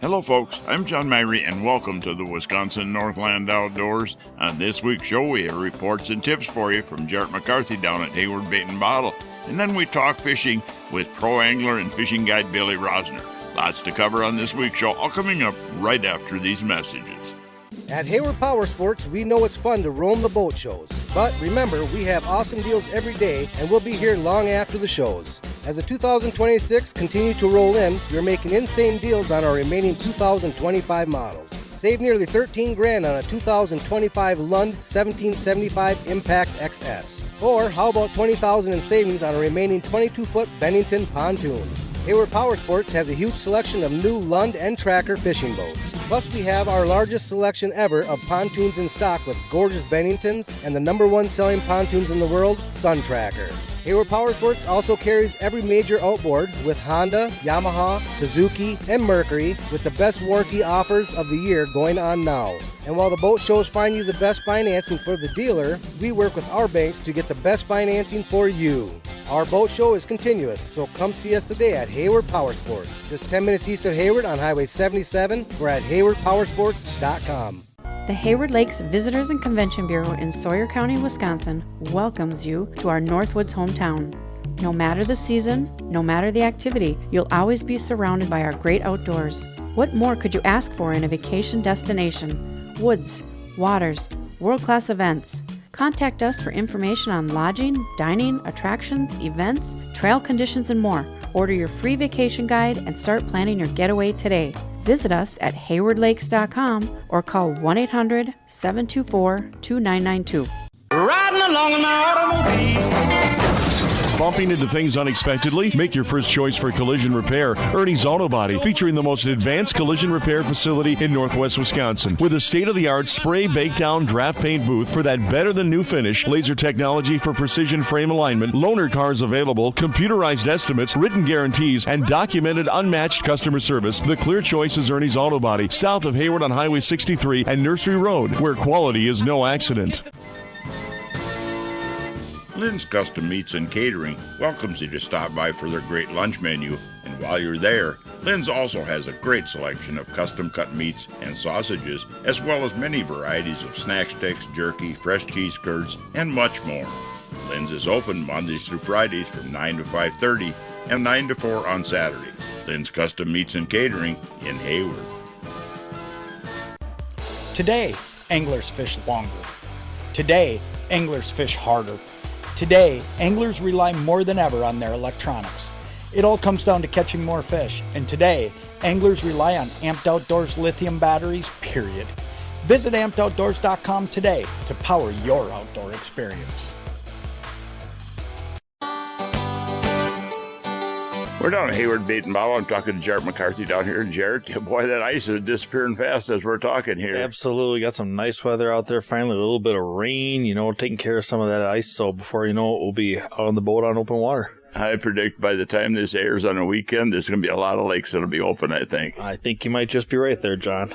Hello folks, I'm John Myrie and welcome to the Wisconsin Northland Outdoors. On this week's show we have reports and tips for you from Jarrett McCarthy down at Hayward Bait and Bottle. And then we talk fishing with pro angler and fishing guide Billy Rosner. Lots to cover on this week's show, all coming up right after these messages. At Hayward Power Sports, we know it's fun to roam the boat shows. But remember, we have awesome deals every day, and we'll be here long after the shows. As the 2026 continue to roll in, we're making insane deals on our remaining 2025 models. Save nearly $13,000 on a 2025 Lund 1775 Impact XS. Or how about $20,000 in savings on a remaining 22-foot Bennington pontoon? Hayward Power Sports has a huge selection of new Lund and Tracker fishing boats. Plus, we have our largest selection ever of pontoons in stock with gorgeous Benningtons and the #1 selling pontoons in the world, Sun Tracker. Hayward Power Sports also carries every major outboard with Honda, Yamaha, Suzuki, and Mercury with the best warranty offers of the year going on now. And while the boat shows find you the best financing for the dealer, we work with our banks to get the best financing for you. Our boat show is continuous, so come see us today at Hayward Power Sports. Just 10 minutes east of Hayward on Highway 77. We're at haywardpowersports.com. The Hayward Lakes Visitors and Convention Bureau in Sawyer County, Wisconsin welcomes you to our Northwoods hometown. No matter the season, no matter the activity, you'll always be surrounded by our great outdoors. What more could you ask for in a vacation destination? Woods, waters, world-class events. Contact us for information on lodging, dining, attractions, events, trail conditions, and more. Order your free vacation guide and start planning your getaway today. Visit us at haywardlakes.com or call 1-800-724-2992. Riding along in my automobile. Bumping into things unexpectedly? Make your first choice for collision repair. Ernie's Auto Body, featuring the most advanced collision repair facility in Northwest Wisconsin. With a state-of-the-art spray bake down draft paint booth for that better-than-new finish, laser technology for precision frame alignment, loaner cars available, computerized estimates, written guarantees, and documented unmatched customer service, the clear choice is Ernie's Auto Body, south of Hayward on Highway 63 and Nursery Road, where quality is no accident. Lynn's Custom Meats and Catering welcomes you to stop by for their great lunch menu. And while you're there, Lynn's also has a great selection of custom cut meats and sausages, as well as many varieties of snack sticks, jerky, fresh cheese curds, and much more. Lynn's is open Mondays through Fridays from 9 to 5:30 and 9 to 4 on Saturdays. Lynn's Custom Meats and Catering in Hayward. Today, anglers fish longer. Today, anglers fish harder. Today, anglers rely more than ever on their electronics. It all comes down to catching more fish, and today, anglers rely on Amped Outdoors lithium batteries, period. Visit ampedoutdoors.com today to power your outdoor experience. We're down at Hayward Bait and Bottle. I'm talking to Jarrett McCarthy down here. And Jarrett, boy, that ice is disappearing fast as we're talking here. Absolutely. Got some nice weather out there. Finally, a little bit of rain, taking care of some of that ice. So before you know it, we'll be out on the boat on open water. I predict by the time this airs on a weekend, there's going to be a lot of lakes that'll be open, I think. I think you might just be right there, John.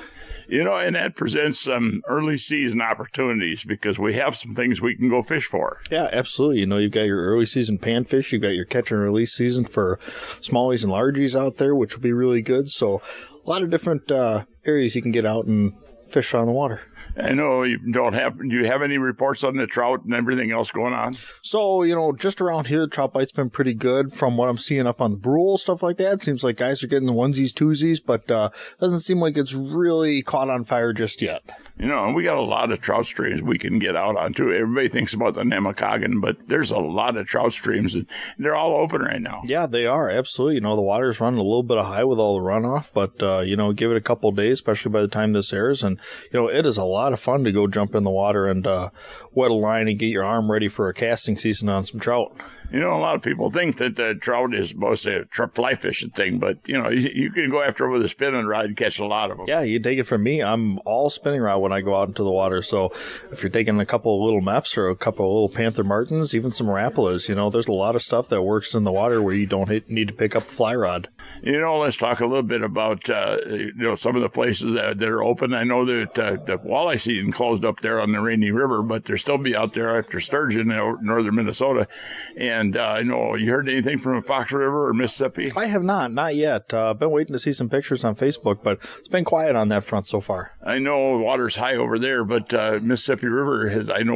And that presents some early season opportunities because we have some things we can go fish for. Yeah, absolutely. You've got your early season panfish. You've got your catch and release season for smallies and largies out there, which will be really good. So a lot of different areas you can get out and fish on the water. I know do you have any reports on the trout and everything else going on? So, just around here, the trout bite's been pretty good from what I'm seeing up on the Brule, stuff like that. It seems like guys are getting the onesies, twosies, but doesn't seem like it's really caught on fire just yet. We got a lot of trout streams we can get out on, too. Everybody thinks about the Nemacoggin, but there's a lot of trout streams, and they're all open right now. Yeah, they are, absolutely. The water's running a little bit high with all the runoff, but, give it a couple of days, especially by the time this airs, and, it is a lot of fun to go jump in the water and wet a line and get your arm ready for a casting season on some trout. A lot of people think that trout is mostly a fly fishing thing, but, you can go after it with a spinning rod and catch a lot of them. Yeah, you take it from me. I'm all spinning rod when I go out into the water, so if you're taking a couple of little meps or a couple of little panther martins, even some rapalas, there's a lot of stuff that works in the water where you don't need to pick up a fly rod. Let's talk a little bit about, some of the places that are open. I know that the walleye walleye season closed up there on the Rainy River, but they'll still be out there after sturgeon in northern Minnesota. And I know, you heard anything from Fox River or Mississippi? I have not yet. Been waiting to see some pictures on Facebook, but it's been quiet on that front so far. I know water's high over there, but Mississippi River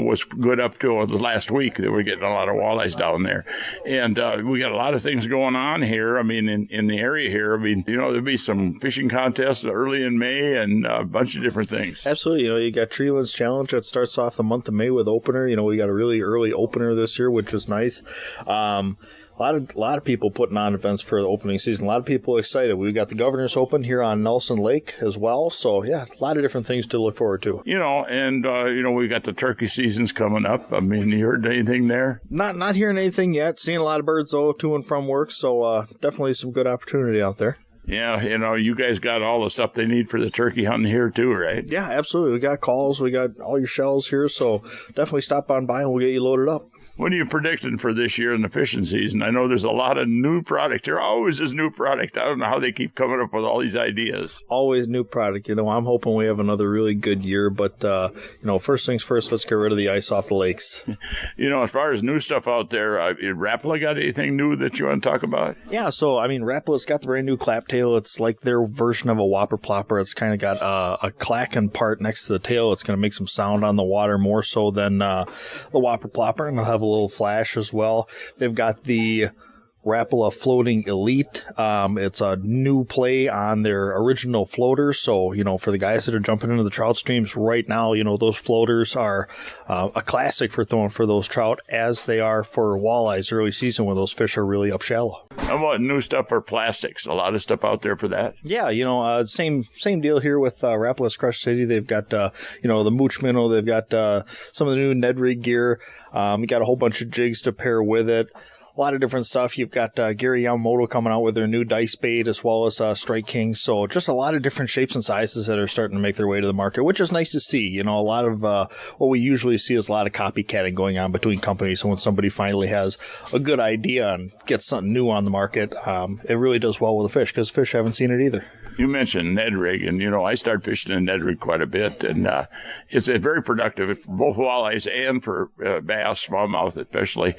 was good up till the last week. They were getting a lot of walleyes down there. And we got a lot of things going on here. I mean, in the area here, there'll be some fishing contests early in May and a bunch of different things. Absolutely. You got Treelands Challenge that starts off the month of May with opener. We got a really early opener this year, which is nice. A lot of people putting on events for the opening season. A lot of people excited. We got the Governor's Open here on Nelson Lake as well. So, yeah, a lot of different things to look forward to. We got the turkey seasons coming up. I mean, you heard anything there? Not hearing anything yet. Seeing a lot of birds, though, to and from work. So, definitely some good opportunity out there. Yeah, you guys got all the stuff they need for the turkey hunting here too, right? Yeah, absolutely. We got calls. We got all your shells here. So, definitely stop on by and we'll get you loaded up. What are you predicting for this year in the fishing season? I know there's a lot of new product. There always is new product. I don't know how they keep coming up with all these ideas. Always new product. I'm hoping we have another really good year. But, first things first, let's get rid of the ice off the lakes. As far as new stuff out there, Rapala got anything new that you want to talk about? Yeah, so, Rapala's got the brand new clap tail. It's like their version of a whopper plopper. It's kind of got a clacking part next to the tail. It's going to make some sound on the water more so than the whopper plopper, and it'll have a little flash as well. They've got the Rapala Floating Elite. It's a new play on their original floaters. So, for the guys that are jumping into the trout streams right now, those floaters are a classic for throwing for those trout, as they are for walleyes early season when those fish are really up shallow. How about new stuff for plastics? A lot of stuff out there for that? Yeah, same deal here with Rapala's Crush City. They've got, the Mooch Minnow. They've got some of the new Ned Rig gear. You got a whole bunch of jigs to pair with it. A lot of different stuff. You've got Gary Yamamoto coming out with their new dice bait, as well as Strike King. So just a lot of different shapes and sizes that are starting to make their way to the market, which is nice to see. A lot of what we usually see is a lot of copycatting going on between companies. So when somebody finally has a good idea and gets something new on the market, it really does well with the fish, because fish haven't seen it either. You mentioned Ned Rig, and I started fishing in Ned Rig quite a bit, and it's very productive for both walleyes and for bass, smallmouth especially.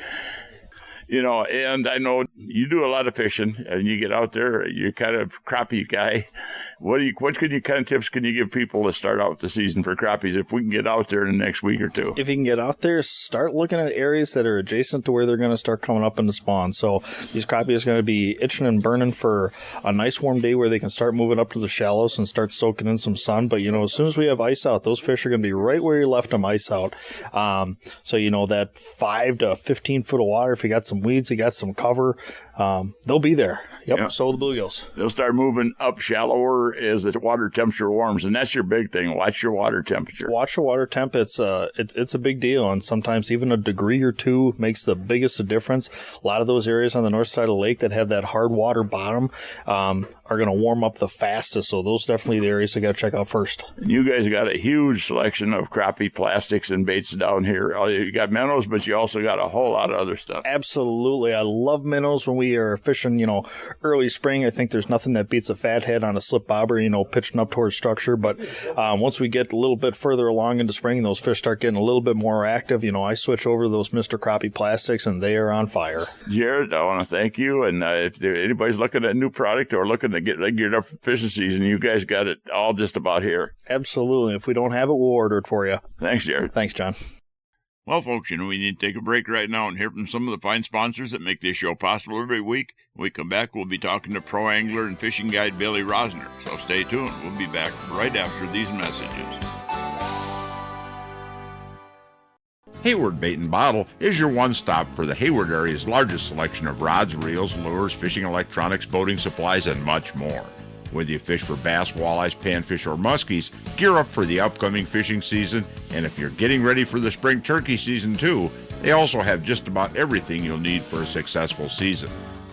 And I know you do a lot of fishing, and you get out there, you're kind of crappie guy. What kind of tips can you give people to start out the season for crappies if we can get out there in the next week or two? If you can get out there, start looking at areas that are adjacent to where they're going to start coming up into spawn. So these crappies are going to be itching and burning for a nice warm day where they can start moving up to the shallows and start soaking in some sun. But, as soon as we have ice out, those fish are going to be right where you left them ice out. So, that 5 to 15 foot of water, if you got some weeds, you got some cover, they'll be there. Yep. Yeah. So the bluegills. They'll start moving up shallower as the water temperature warms, and that's your big thing. Watch your water temperature. Watch the water temp. It's a big deal, and sometimes even a degree or two makes the biggest difference. A lot of those areas on the north side of the lake that have that hard water bottom are going to warm up the fastest, so those are definitely the areas you got to check out first. And you guys got a huge selection of crappie plastics and baits down here. You got minnows, but you also got a whole lot of other stuff. Absolutely. I love minnows when we are fishing, early spring. I think there's nothing that beats a fathead on a slip bobber, pitching up towards structure. But once we get a little bit further along into spring, those fish start getting a little bit more active. I switch over to those Mr. Crappie plastics, and they are on fire. Jarrett, I want to thank you. And if anybody's looking at new product or looking to get geared up for fishing season, you guys got it all just about here. Absolutely. If we don't have it, we'll order it for you. Thanks, Jarrett. Thanks, John. Well, folks, we need to take a break right now and hear from some of the fine sponsors that make this show possible every week. When we come back, we'll be talking to pro angler and fishing guide Billy Rosner. So stay tuned. We'll be back right after these messages. Hayward Bait and Bottle is your one-stop for the Hayward area's largest selection of rods, reels, lures, fishing electronics, boating supplies, and much more. Whether you fish for bass, walleyes, panfish, or muskies, gear up for the upcoming fishing season. And if you're getting ready for the spring turkey season too, they also have just about everything you'll need for a successful season.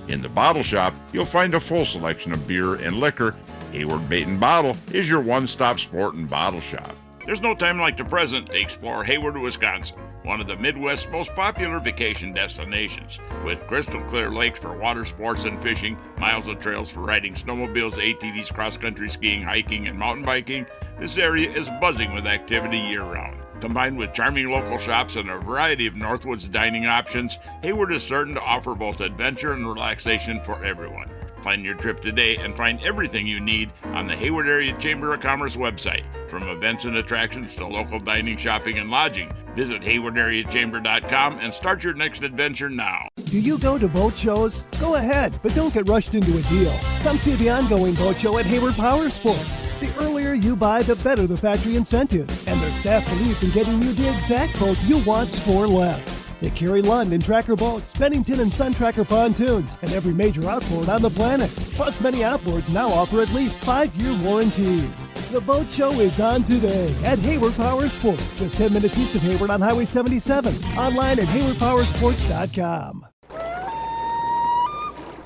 In the bottle shop, you'll find a full selection of beer and liquor. Hayward Bait and Bottle is your one-stop sport and bottle shop. There's no time like the present to explore Hayward, Wisconsin. one of the Midwest's most popular vacation destinations. With crystal clear lakes for water sports and fishing, miles of trails for riding snowmobiles, ATVs, cross-country skiing, hiking, and mountain biking, this area is buzzing with activity year-round. Combined with charming local shops and a variety of Northwoods dining options, Hayward is certain to offer both adventure and relaxation for everyone. Plan your trip today and find everything you need on the Hayward Area Chamber of Commerce website. From events and attractions to local dining, shopping, and lodging, visit haywardareachamber.com and start your next adventure now. Do you go to boat shows? Go ahead, but don't get rushed into a deal. Come see the ongoing boat show at Hayward Power Sports. The earlier you buy, the better the factory incentives, and their staff believes in getting you the exact boat you want for less. They carry Lund and Tracker boats, Bennington and Sun Tracker pontoons, and every major outboard on the planet. Plus, many outboards now offer at least 5-year warranties. The boat show is on today at Hayward Power Sports, just 10 minutes east of Hayward on Highway 77. Online at haywardpowersports.com.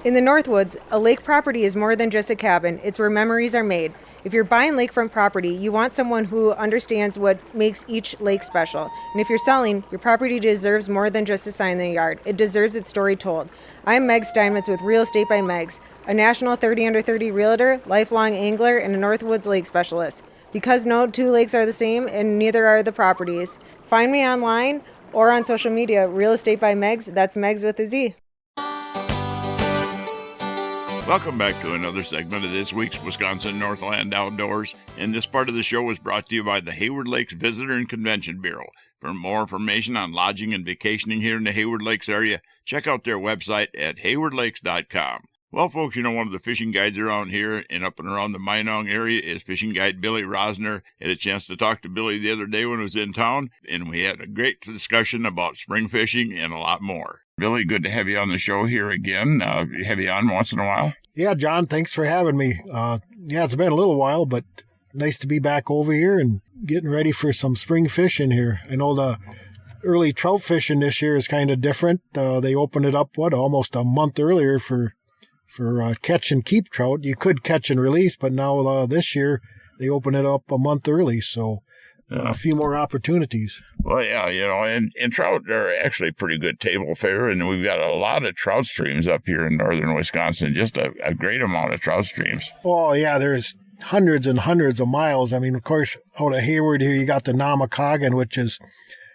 In the Northwoods, a lake property is more than just a cabin. It's where memories are made. If you're buying lakefront property, you want someone who understands what makes each lake special. And if you're selling, your property deserves more than just a sign in the yard. It deserves its story told. I'm Megz Steinmetz with Real Estate by Megz, a national 30 under 30 realtor, lifelong angler, and a Northwoods lake specialist. Because no two lakes are the same, and neither are the properties. Find me online or on social media, Real Estate by Megz. That's Megz with a Z. Welcome back to another segment of this week's Wisconsin Northland Outdoors, and this part of the show is brought to you by the Hayward Lakes Visitor and Convention Bureau. For more information on lodging and vacationing here in the Hayward Lakes area, check out their website at haywardlakes.com. Well, folks, one of the fishing guides around here and up and around the Minong area is fishing guide Billy Rosner. Had a chance to talk to Billy the other day when I was in town, and we had a great discussion about spring fishing and a lot more. Billy, good to have you on the show here again. Have you on once in a while? Yeah, John, thanks for having me. It's been a little while, but nice to be back over here and getting ready for some spring fishing here. I know the early trout fishing this year is kind of different. They opened it up, almost a month earlier for catch and keep trout. You could catch and release, but now this year they open it up a month early, so a few more opportunities. Well, yeah, and trout are actually pretty good table fare, and we've got a lot of trout streams up here in northern Wisconsin, just a great amount of trout streams. Oh, yeah, there's hundreds and hundreds of miles. I mean, of course, out of Hayward here, you got the Namakagon, which is,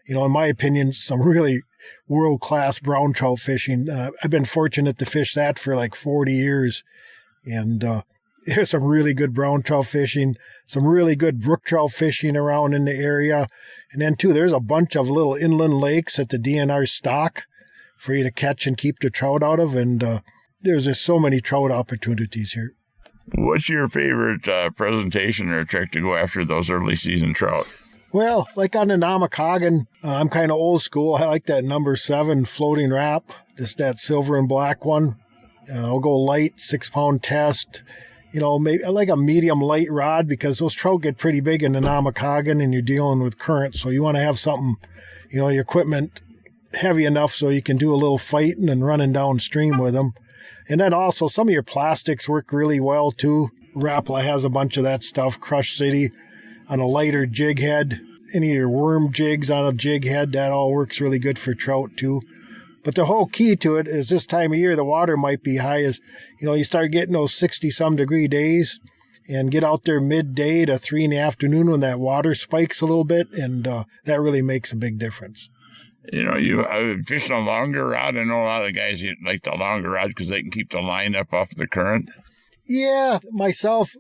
in my opinion, some really world-class brown trout fishing. I've been fortunate to fish that for like 40 years, and there's some really good brown trout fishing, some really good brook trout fishing around in the area. And then, too, there's a bunch of little inland lakes that the DNR stock for you to catch and keep the trout out of. And there's just so many trout opportunities here. What's your favorite presentation or trick to go after those early season trout? Well, like on the Namakagon, I'm kind of old school. I like that number 7 floating wrap, just that silver and black one. I'll go light, 6-pound test. Maybe I like a medium light rod because those trout get pretty big in the Namakagon and you're dealing with current. So you want to have something, your equipment heavy enough so you can do a little fighting and running downstream with them. And then also some of your plastics work really well too. Rapala has a bunch of that stuff. Crush City on a lighter jig head. Any of your worm jigs on a jig head, that all works really good for trout too. But the whole key to it is this time of year, the water might be high as, you start getting those 60-some degree days and get out there midday to 3 in the afternoon when that water spikes a little bit, and that really makes a big difference. You fishing a longer rod. I know a lot of guys like the longer rod because they can keep the line up off the current. Yeah, myself,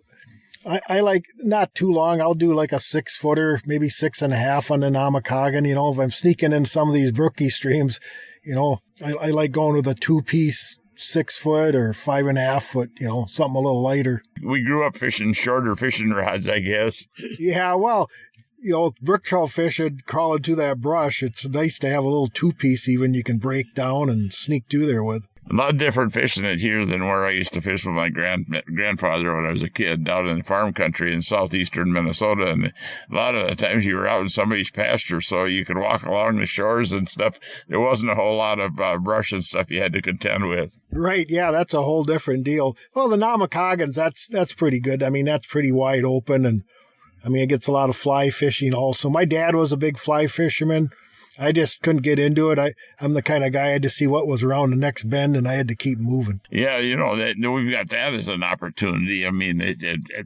I like not too long. I'll do like a 6-footer, maybe 6.5 on the Namakagon. If I'm sneaking in some of these brookie streams, I like going with a 2-piece 6-foot or 5.5-foot, something a little lighter. We grew up fishing shorter fishing rods, I guess. Yeah, well, brook trout fishing, crawling through that brush, it's nice to have a little 2-piece even you can break down and sneak through there with. A lot different fishing it here than where I used to fish with my grandfather when I was a kid out in the farm country in southeastern Minnesota. And a lot of the times you were out in somebody's pasture, so you could walk along the shores and stuff. There wasn't a whole lot of brush and stuff you had to contend with. Right, yeah, that's a whole different deal. Well, the Namakagons, that's pretty good. I mean, that's pretty wide open, and I mean, it gets a lot of fly fishing also. My dad was a big fly fisherman. I just couldn't get into it. I'm the kind of guy I had to see what was around the next bend, and I had to keep moving. Yeah, we've got that as an opportunity. I mean, it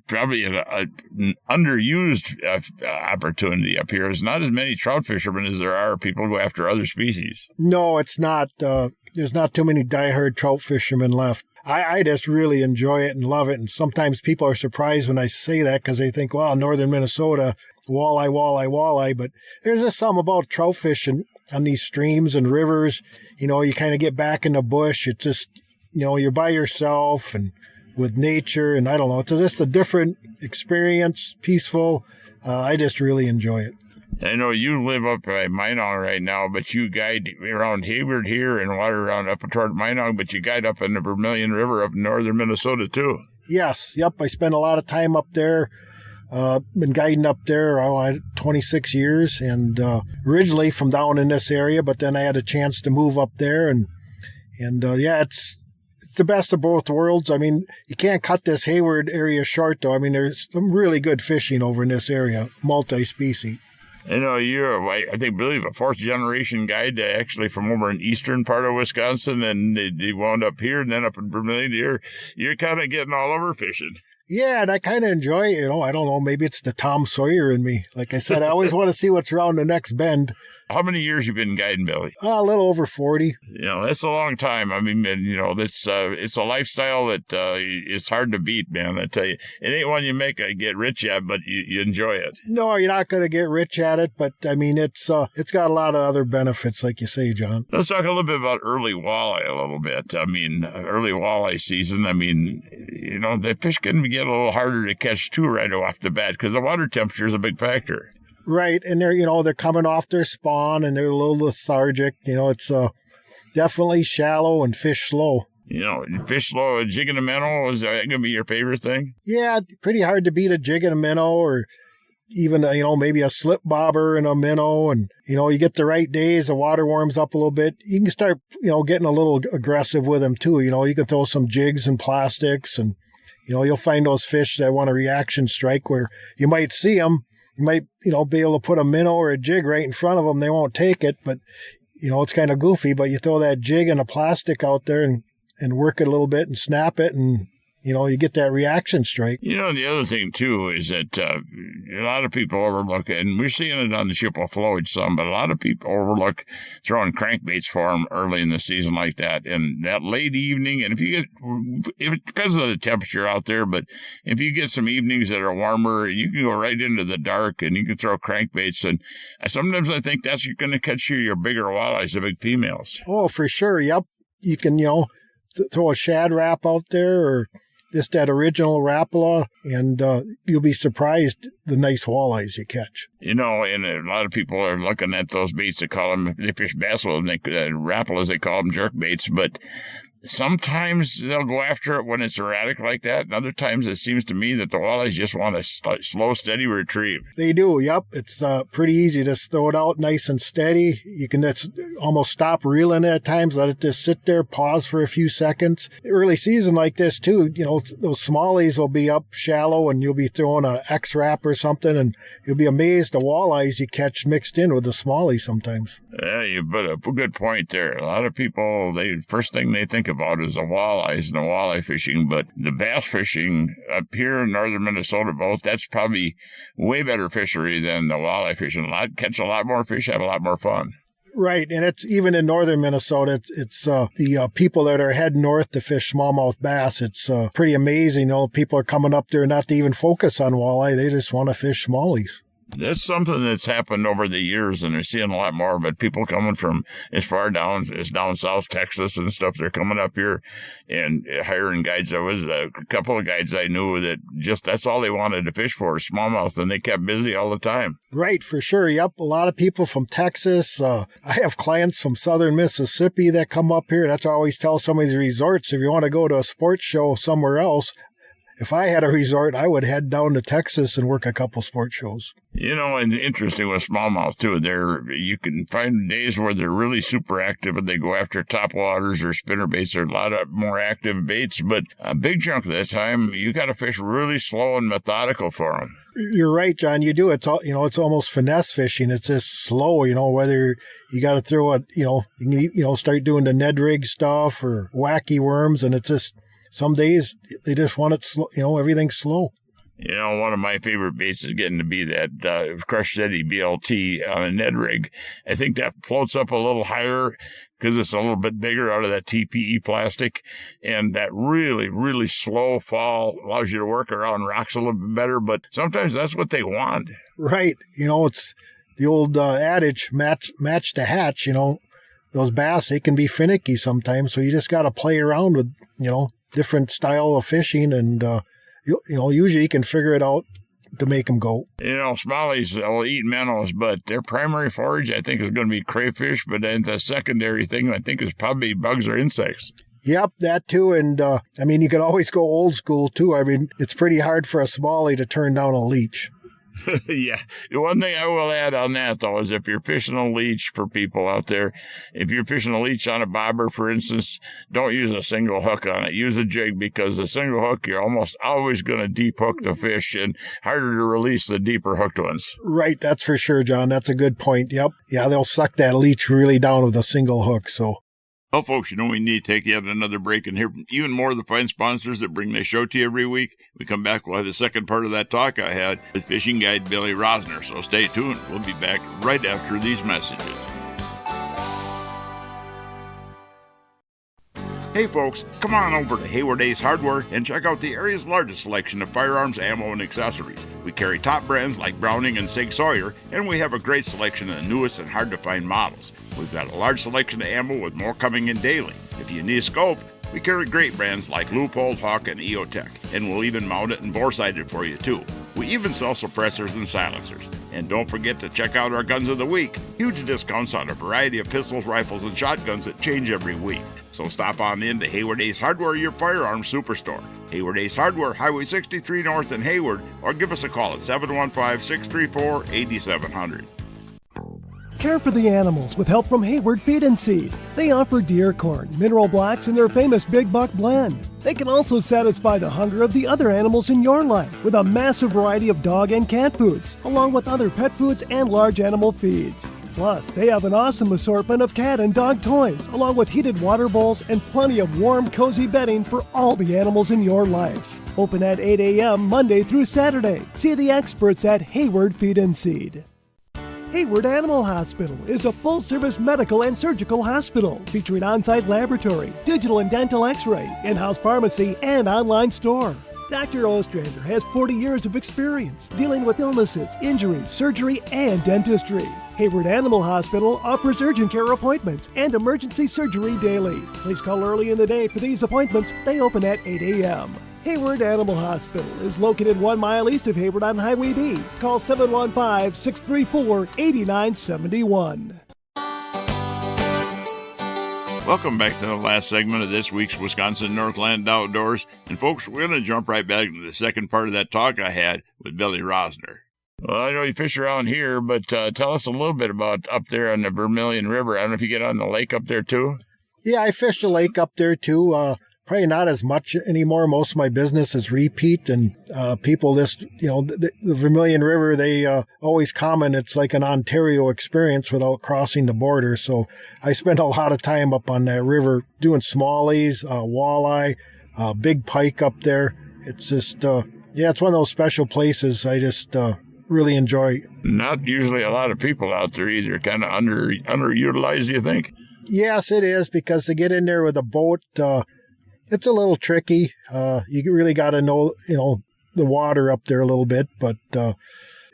probably an underused opportunity up here. There's not as many trout fishermen as there are people who go after other species. No, it's not. There's not too many diehard trout fishermen left. I just really enjoy it and love it. And sometimes people are surprised when I say that because they think, well, northern Minnesota, walleye. But there's just something about trout fishing on these streams and rivers. You kind of get back in the bush. It's just, you're by yourself and with nature. And I don't know, it's just a different experience, peaceful. I just really enjoy it. I know you live up by Minong right now, but you guide around Hayward here and water around up toward Minong, but you guide up in the Vermilion River up in northern Minnesota too. Yes. Yep. I spend a lot of time up there. Been guiding up there 26 years and originally from down in this area, but then I had a chance to move up there and it's the best of both worlds. I mean, you can't cut this Hayward area short though. I mean, there's some really good fishing over in this area, multi-species. You're, I think, Billy, a fourth-generation guide actually from over in eastern part of Wisconsin, and they wound up here and then up in Vermilion. You're kind of getting all over fishing. Yeah, and I kind of enjoy it. I don't know, maybe it's the Tom Sawyer in me. Like I said, I always want to see what's around the next bend. How many years you been guiding, Billy? A little over 40. That's a long time. I mean, it's a lifestyle that is hard to beat, man. I tell you, it ain't one you get rich at, but you enjoy it. No, you're not going to get rich at it, but I mean, it's got a lot of other benefits, like you say, John. Let's talk a little bit about early walleye a little bit. I mean, early walleye season. I mean, the fish can get a little harder to catch too right off the bat because the water temperature is a big factor. Right, and they're coming off their spawn and they're a little lethargic. It's definitely shallow and fish slow. Fish slow, a jig and a minnow, is that going to be your favorite thing? Yeah, pretty hard to beat a jig and a minnow or even, maybe a slip bobber and a minnow. And, you get the right days, the water warms up a little bit. You can start, getting a little aggressive with them too. You can throw some jigs and plastics and, you'll find those fish that want a reaction strike where you might see them. You might, be able to put a minnow or a jig right in front of them. They won't take it, but, it's kind of goofy. But you throw that jig and a plastic out there and work it a little bit and snap it and, you get that reaction strike. The other thing, too, is that a lot of people overlook it, and we're seeing it on the Chippewa flowage some, but a lot of people overlook throwing crankbaits for them early in the season like that. And that late evening, and it depends on the temperature out there, but if you get some evenings that are warmer, you can go right into the dark and you can throw crankbaits. And sometimes I think that's going to catch your bigger walleyes, the big females. Oh, for sure. Yep. You can, throw a shad wrap out there or just that original Rapala, and you'll be surprised the nice walleyes you catch. And a lot of people are looking at those baits. They call them, they fish bass with them, Rapalas, they call them jerk baits, but sometimes they'll go after it when it's erratic like that, and other times it seems to me that the walleyes just want a slow, steady retrieve. They do, yep. It's pretty easy to throw it out nice and steady. You can just almost stop reeling at times, let it just sit there, pause for a few seconds. Early season like this, too, those smallies will be up shallow, and you'll be throwing a X-Wrap or something, and you'll be amazed the walleyes you catch mixed in with the smallies sometimes. Yeah, you put a good point there. A lot of people, first thing they think about is the walleyes and the walleye fishing, but the bass fishing up here in northern Minnesota, that's probably way better fishery than the walleye fishing. Catch a lot more fish, have a lot more fun. Right, and it's even in northern Minnesota, it's the people that are heading north to fish smallmouth bass. It's pretty amazing. People are coming up there not to even focus on walleye. They just want to fish smallies. That's something that's happened over the years, and they're seeing a lot more. But people coming from as far down as down south Texas and stuff, they're coming up here and hiring guides. There was a couple of guides I knew that that's all they wanted to fish for, smallmouth, and they kept busy all the time. Right, for sure. Yep, a lot of people from Texas. I have clients from southern Mississippi that come up here. That's why I always tell some of these resorts, if you want to go to a sports show somewhere else, if I had a resort, I would head down to Texas and work a couple sport shows. And interesting with smallmouth, too. You can find days where they're really super active and they go after topwaters or spinnerbaits or a lot of more active baits. But a big chunk of the time, you got to fish really slow and methodical for them. You're right, John. You do. It's it's almost finesse fishing. It's just slow, whether you got to throw it, you can start doing the Ned rig stuff or wacky worms. And it's just, some days they just want it slow, everything's slow. One of my favorite baits is getting to be that Crush City BLT on a Ned rig. I think that floats up a little higher because it's a little bit bigger out of that TPE plastic. And that really, really slow fall allows you to work around rocks a little bit better. But sometimes that's what they want. Right. It's the old adage, match to hatch. Those bass, they can be finicky sometimes. So you just got to play around with, different style of fishing, and usually you can figure it out to make them go. Smallies will eat minnows, but their primary forage, I think, is going to be crayfish. But then the secondary thing, I think, is probably bugs or insects. Yep, that too. And you could always go old school too. It's pretty hard for a smallie to turn down a leech. Yeah. The one thing I will add on that, though, is if you're fishing a leech, for people out there, if you're fishing a leech on a bobber, for instance, don't use a single hook on it. Use a jig, because a single hook, you're almost always going to deep hook the fish, and harder to release the deeper hooked ones. Right. That's for sure, John. That's a good point. Yep. Yeah, they'll suck that leech really down with a single hook. So. Well, folks, we need to take yet another break and hear from even more of the fine sponsors that bring this show to you every week. We come back, we'll have the second part of that talk I had with fishing guide Billy Rosner. So stay tuned. We'll be back right after these messages. Hey folks, come on over to Hayward Ace Hardware and check out the area's largest selection of firearms, ammo, and accessories. We carry top brands like Browning and Sig Sauer, and we have a great selection of the newest and hard-to-find models. We've got a large selection of ammo with more coming in daily. If you need a scope, we carry great brands like Leupold, Hawk, and EOTech, and we'll even mount it and bore-sight it for you too. We even sell suppressors and silencers. And don't forget to check out our Guns of the Week. Huge discounts on a variety of pistols, rifles, and shotguns that change every week. So stop on in to Hayward Ace Hardware, your firearms superstore. Hayward Ace Hardware, Highway 63 North in Hayward, or give us a call at 715-634-8700. Care for the animals with help from Hayward Feed and Seed. They offer deer corn, mineral blacks, and their famous Big Buck blend. They can also satisfy the hunger of the other animals in your life with a massive variety of dog and cat foods, along with other pet foods and large animal feeds. Plus, they have an awesome assortment of cat and dog toys, along with heated water bowls and plenty of warm, cozy bedding for all the animals in your life. Open at 8 a.m. Monday through Saturday. See the experts at Hayward Feed and Seed. Hayward Animal Hospital is a full-service medical and surgical hospital featuring on-site laboratory, digital and dental x-ray, in-house pharmacy, and online store. Dr. Ostrander has 40 years of experience dealing with illnesses, injuries, surgery, and dentistry. Hayward Animal Hospital offers urgent care appointments and emergency surgery daily. Please call early in the day for these appointments. They open at 8 a.m. Hayward Animal Hospital is located 1 mile east of Hayward on Highway B. Call 715-634-8971. Welcome back to the last segment of this week's Wisconsin Northland Outdoors. And folks, we're going to jump right back into the second part of that talk I had with Billy Rosner. Well, I know you fish around here, but tell us a little bit about up there on the Vermilion River. I don't know if you get on the lake up there too? Yeah, I fish the lake up there too. Probably not as much anymore. Most of my business is repeat, and people the Vermilion River, they always comment it's like an Ontario experience without crossing the border. So I spend a lot of time up on that river doing smallies, walleye, big pike up there. It's just, it's one of those special places I just really enjoy. Not usually a lot of people out there either. Kind of underutilized, you think? Yes, it is, because to get in there with a boat, it's a little tricky. You really got to know, the water up there a little bit, but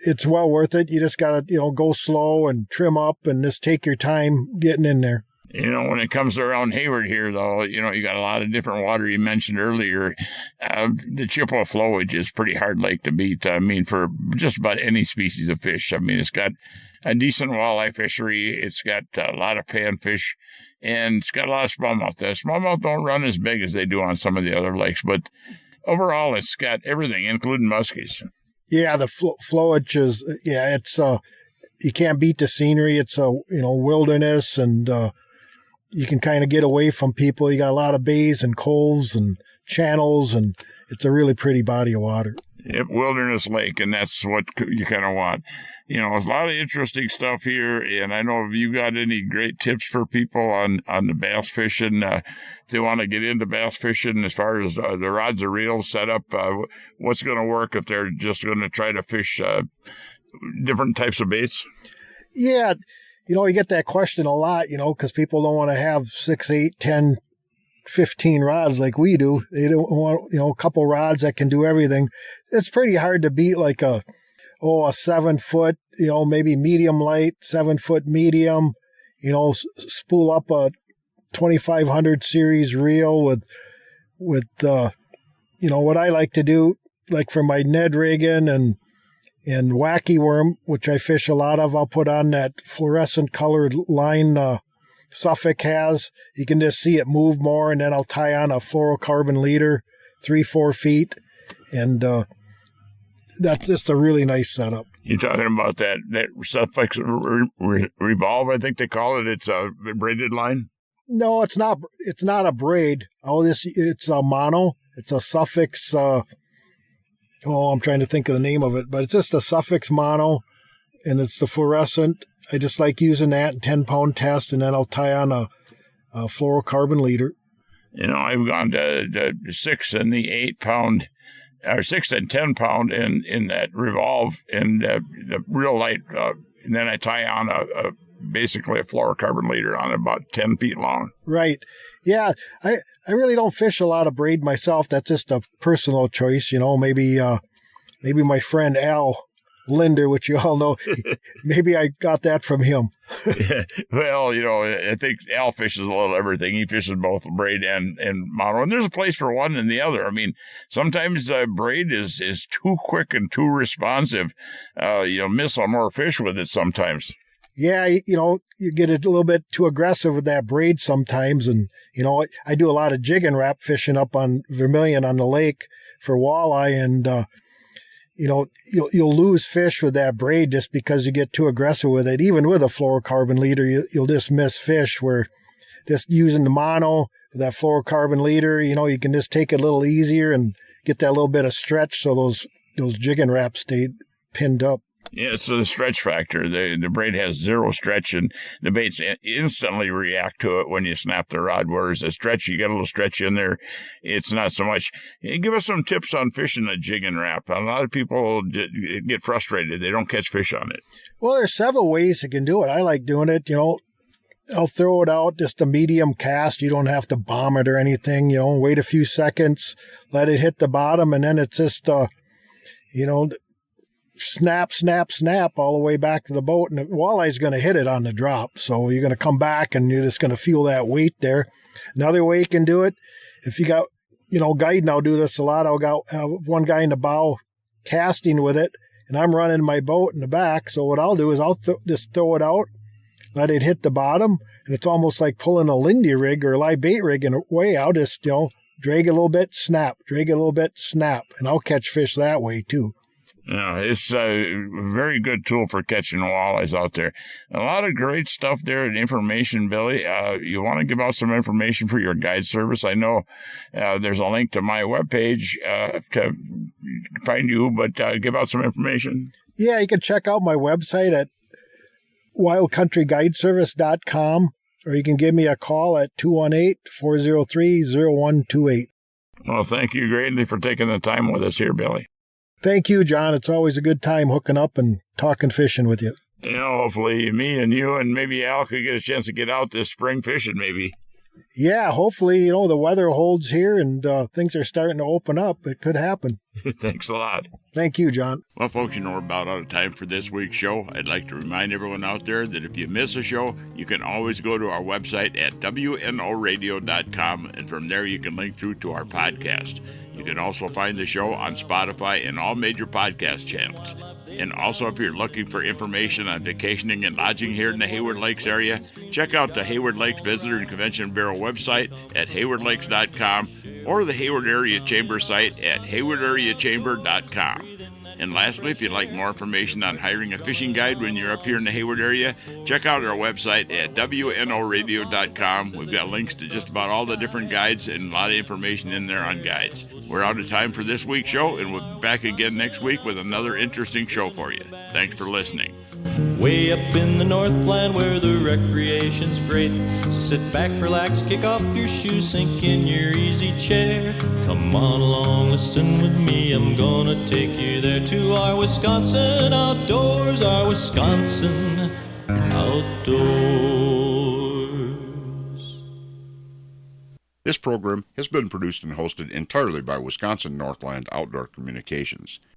it's well worth it. You just got to, go slow and trim up and just take your time getting in there. When it comes around Hayward here, though, you got a lot of different water. You mentioned earlier, the Chippewa flowage is pretty hard lake to beat. For just about any species of fish. It's got a decent walleye fishery. It's got a lot of panfish. And it's got a lot of smallmouth. The smallmouth don't run as big as they do on some of the other lakes, but overall, it's got everything, including muskies. Yeah, the flowage is, it's, you can't beat the scenery. It's a, wilderness, and you can kind of get away from people. You got a lot of bays and coves and channels, and it's a really pretty body of water. Yep, wilderness lake, and that's what you kind of want. There's a lot of interesting stuff here, and I know if you got any great tips for people on the bass fishing, if they want to get into bass fishing as far as the rods and reels set up, what's going to work if they're just going to try to fish different types of baits? Yeah, you get that question a lot, because people don't want to have 6, 8, 10, 15 rods like we do. They don't want, a couple rods that can do everything. It's pretty hard to beat like a 7-foot, maybe medium light, 7-foot medium, spool up a 2500 series reel with what I like to do, like for my Ned rigging and wacky worm, which I fish a lot of, I'll put on that fluorescent colored line Suffolk has. You can just see it move more, and then I'll tie on a fluorocarbon leader, 3-4 feet, and that's just a really nice setup. You're talking about that Suffolk revolve, I think they call it. It's a braided line? No, it's not. It's not a braid. It's a mono. It's a Suffolk's. I'm trying to think of the name of it, but it's just a Suffolk's mono, and it's the fluorescent. I just like using that 10-pound test, and then I'll tie on a fluorocarbon leader. I've gone to the 6 and the 8-pound, or 6 and 10-pound in that revolve, and the real light, and then I tie on basically a fluorocarbon leader on about 10 feet long. Right. Yeah, I really don't fish a lot of braid myself. That's just a personal choice. Maybe my friend Al Linder, which you all know, maybe I got that from him. Well, I think Al fishes a little everything. He fishes both braid and mono, and there's a place for one and the other. I mean, sometimes braid is too quick and too responsive. You'll miss on more fish with it sometimes. Yeah, you get a little bit too aggressive with that braid sometimes, and I do a lot of jig and wrap fishing up on Vermilion on the lake for walleye, and you'll lose fish with that braid just because you get too aggressive with it. Even with a fluorocarbon leader, you'll just miss fish. Where just using the mono with that fluorocarbon leader, you can just take it a little easier and get that little bit of stretch, so those jig and wraps stay pinned up. Yeah, it's the stretch factor. The braid has zero stretch, and the baits instantly react to it when you snap the rod, whereas the stretch, you get a little stretch in there, it's not so much. Give us some tips on fishing a jig and wrap. A lot of people get frustrated. They don't catch fish on it. Well, there's several ways you can do it. I like doing it, I'll throw it out, just a medium cast. You don't have to bomb it or anything, wait a few seconds, let it hit the bottom, and then it's just, snap, snap, snap all the way back to the boat, and the walleye's going to hit it on the drop. So you're going to come back, and you're just going to feel that weight there. Another way you can do it, if you got, guiding, I'll do this a lot. I'll have one guy in the bow casting with it, and I'm running my boat in the back. So what I'll do is I'll just throw it out, let it hit the bottom, and it's almost like pulling a Lindy rig or a live bait rig in a way. I'll just, drag a little bit, snap, drag a little bit, snap, and I'll catch fish that way too. It's a very good tool for catching walleyes out there. A lot of great stuff there and information, Billy. You want to give out some information for your guide service? I know there's a link to my webpage to find you, but give out some information. Yeah, you can check out my website at wildcountryguideservice.com, or you can give me a call at 218-403-0128. Well, thank you greatly for taking the time with us here, Billy. Thank you, John. It's always a good time hooking up and talking fishing with you. Hopefully me and you and maybe Al could get a chance to get out this spring fishing, maybe. Yeah, hopefully, the weather holds here and things are starting to open up. It could happen. Thanks a lot. Thank you, John. Well, folks, we're about out of time for this week's show. I'd like to remind everyone out there that if you miss a show, you can always go to our website at wnoradio.com, and from there you can link through to our podcast. You can also find the show on Spotify and all major podcast channels. And also, if you're looking for information on vacationing and lodging here in the Hayward Lakes area, check out the Hayward Lakes Visitor and Convention Bureau website at haywardlakes.com or the Hayward Area Chamber site at haywardareachamber.com. And lastly, if you'd like more information on hiring a fishing guide when you're up here in the Hayward area, check out our website at wnoradio.com. We've got links to just about all the different guides and a lot of information in there on guides. We're out of time for this week's show, and we'll be back again next week with another interesting show for you. Thanks for listening. Way up in the Northland where the recreation's great. So sit back, relax, kick off your shoes, sink in your easy chair. Come on along, listen with me, I'm gonna take you there to our Wisconsin outdoors, our Wisconsin outdoors. This program has been produced and hosted entirely by Wisconsin Northland Outdoor Communications.